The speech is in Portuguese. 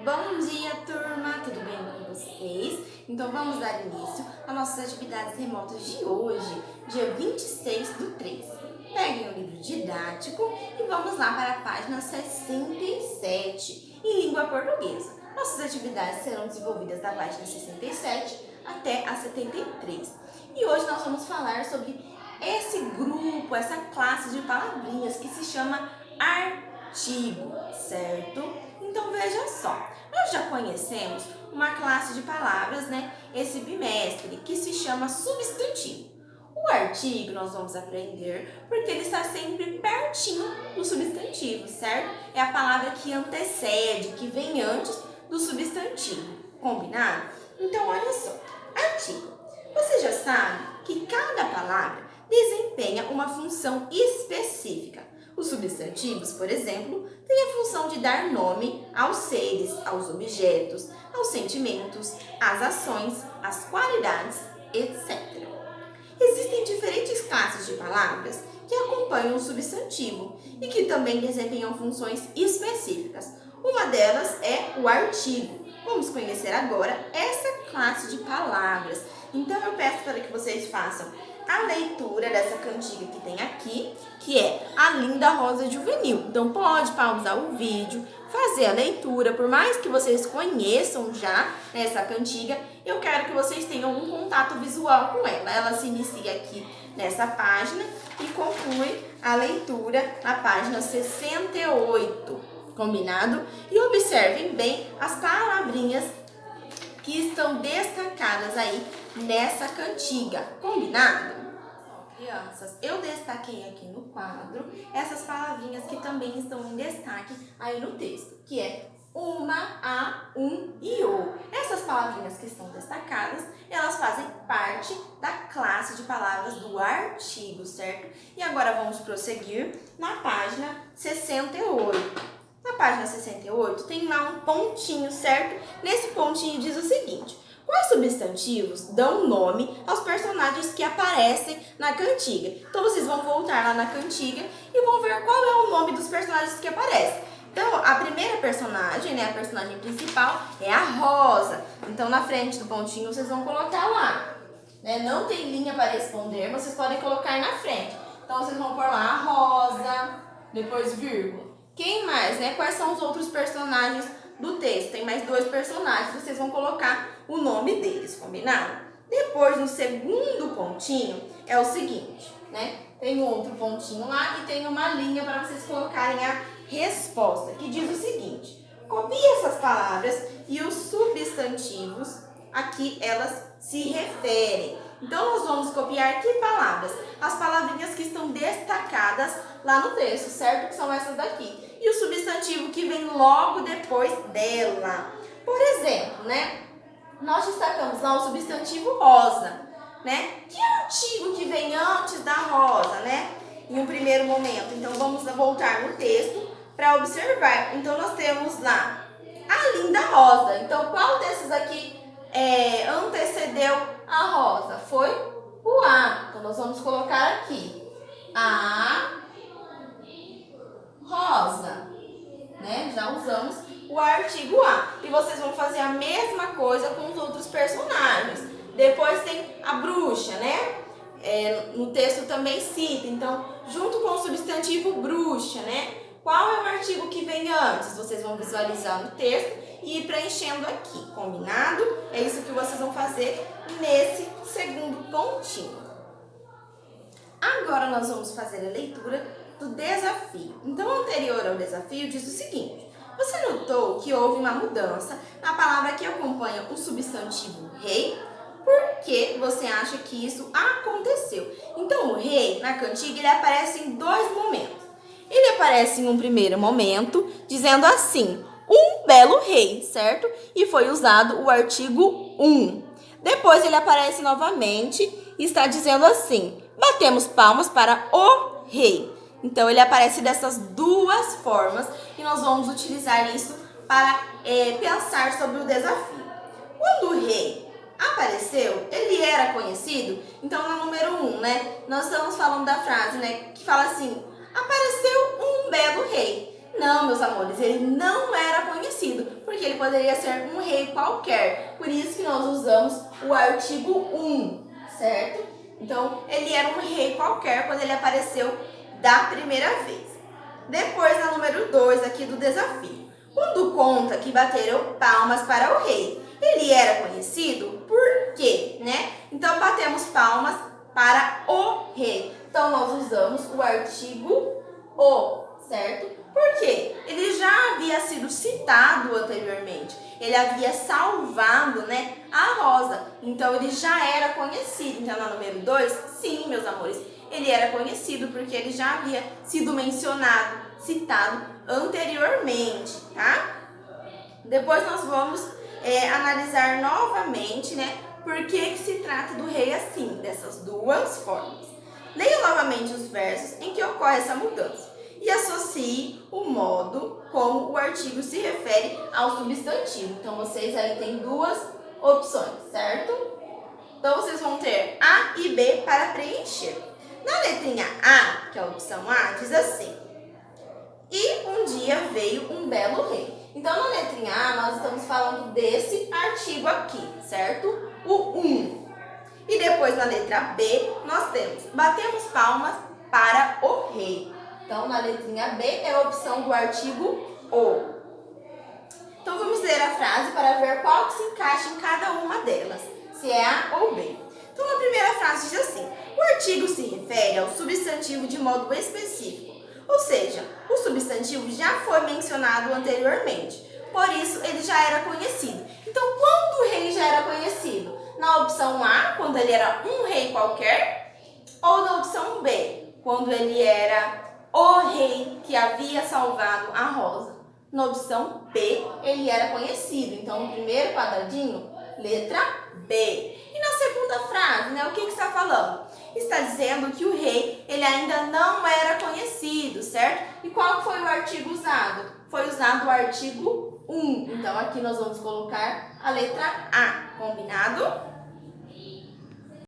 Bom dia, turma! Tudo bem com vocês? Então vamos dar início às nossas atividades remotas de hoje, dia 26/3. Peguem o livro didático e vamos lá para a página 67, em língua portuguesa. Nossas atividades serão desenvolvidas da página 67 até a 73. E hoje nós vamos falar sobre esse grupo, essa classe de palavrinhas que se chama artigo, certo? Então veja só, nós já conhecemos uma classe de palavras, esse bimestre, que se chama substantivo. O artigo nós vamos aprender porque ele está sempre pertinho do substantivo, certo? É a palavra que antecede, que vem antes do substantivo, combinado? Então olha só, artigo. Você já sabe que cada palavra desempenha uma função específica. Os substantivos, por exemplo, têm a função de dar nome aos seres, aos objetos, aos sentimentos, às ações, às qualidades, etc. Existem diferentes classes de palavras que acompanham o substantivo e que também desempenham funções específicas. Uma delas é o artigo. Vamos conhecer agora essa classe de palavras. Então eu peço para que vocês façam a leitura dessa cantiga que tem aqui, que é A Linda Rosa Juvenil. Então pode pausar o vídeo, fazer a leitura, por mais que vocês conheçam já essa cantiga, eu quero que vocês tenham um contato visual com ela. Ela se inicia aqui nessa página e conclui a leitura na página 68, combinado? E observem bem as palavrinhas que estão destacadas aí nessa cantiga, combinado? Crianças, eu destaquei aqui no quadro essas palavrinhas que também estão em destaque aí no texto, que é uma, a, um e o. Essas palavrinhas que estão destacadas, elas fazem parte da classe de palavras do artigo, certo? E agora vamos prosseguir na página 68. Na página 68 tem lá um pontinho, certo? Nesse pontinho diz o seguinte: quais substantivos dão nome aos personagens que aparecem na cantiga? Então vocês vão voltar lá na cantiga e vão ver qual é o nome dos personagens que aparecem. Então a primeira personagem, a personagem principal é a Rosa. Então na frente do pontinho vocês vão colocar lá. Não tem linha para responder, vocês podem colocar na frente. Então vocês vão pôr lá a Rosa, depois vírgula. Quem mais, Quais são os outros personagens do texto? Tem mais 2 personagens, vocês vão colocar o nome deles, combinado? Depois, no segundo pontinho, é o seguinte, Tem outro pontinho lá e tem uma linha para vocês colocarem a resposta, que diz o seguinte: copie essas palavras e os substantivos a que elas se referem. Então, nós vamos copiar que palavras? As palavrinhas que estão destacadas lá no texto, certo? Que são essas daqui. E o substantivo que vem logo depois dela. Por exemplo, nós destacamos lá o substantivo rosa, Que artigo que vem antes da rosa, Em um primeiro momento. Então, vamos voltar no texto para observar. Então, nós temos lá a linda rosa. Então, qual desses aqui antecedeu a rosa? Foi o A. Então, nós vamos colocar aqui a rosa, Já usamos o artigo A. E vocês vão fazer a mesma coisa com os outros personagens. Depois tem a bruxa, No texto também cita. Então, junto com o substantivo bruxa, Qual é o artigo que vem antes? Vocês vão visualizar no texto e ir preenchendo aqui, combinado? É isso que vocês vão fazer nesse segundo pontinho. Agora nós vamos fazer a leitura do desafio. Então, anterior ao desafio diz o seguinte: você notou que houve uma mudança na palavra que acompanha o substantivo rei? Por que você acha que isso aconteceu? Então, o rei, na cantiga, ele aparece em 2 momentos. Ele aparece em um primeiro momento, dizendo assim: um belo rei, certo? E foi usado o artigo um. Depois ele aparece novamente e está dizendo assim: batemos palmas para o rei. Então ele aparece dessas 2 formas e nós vamos utilizar isso para pensar sobre o desafio. Quando o rei apareceu, ele era conhecido? Então na número 1, nós estamos falando da frase, que fala assim: apareceu um belo rei. Não, meus amores, ele não era conhecido, porque ele poderia ser um rei qualquer. Por isso que nós usamos o artigo 1, certo? Então, ele era um rei qualquer quando ele apareceu da primeira vez. Depois, na número 2 aqui do desafio. Quando conta que bateram palmas para o rei, ele era conhecido por quê, né? Então, batemos palmas para o rei. Então, nós usamos o artigo o, certo? Por quê? Ele já havia sido citado anteriormente. Ele havia salvado, né, a Rosa. Então, ele já era conhecido. Então, na número 2, sim, meus amores, ele era conhecido porque ele já havia sido mencionado, citado anteriormente, tá? Depois nós vamos analisar novamente, né, por que se trata do rei assim, dessas duas formas. Leia novamente os versos em que ocorre essa mudança e associe o modo como o artigo se refere ao substantivo. Então, vocês aí têm duas opções, certo? Então, vocês vão ter A e B para preencher. Na letrinha A, que é a opção A, diz assim: e um dia veio um belo rei. Então, na letrinha A, nós estamos falando desse artigo aqui, certo? O 1. E depois, na letra B, nós temos: batemos palmas para o rei. Então, na letrinha B é a opção do artigo o. Então, vamos ler a frase para ver qual que se encaixa em cada uma delas, se é A ou B. Então, na primeira frase diz assim: o artigo se refere ao substantivo de modo específico, ou seja, o substantivo já foi mencionado anteriormente, por isso ele já era conhecido. Então, quando o rei já era conhecido? Na opção A, quando ele era um rei qualquer, ou na opção B, quando ele era o rei que havia salvado a Rosa? Na opção B, ele era conhecido. Então, no primeiro quadradinho, letra B. E na segunda frase, né, o que está falando? Está dizendo que o rei, ele ainda não era conhecido, certo? E qual foi o artigo usado? Foi usado o artigo 1. Então, aqui nós vamos colocar a letra A, combinado?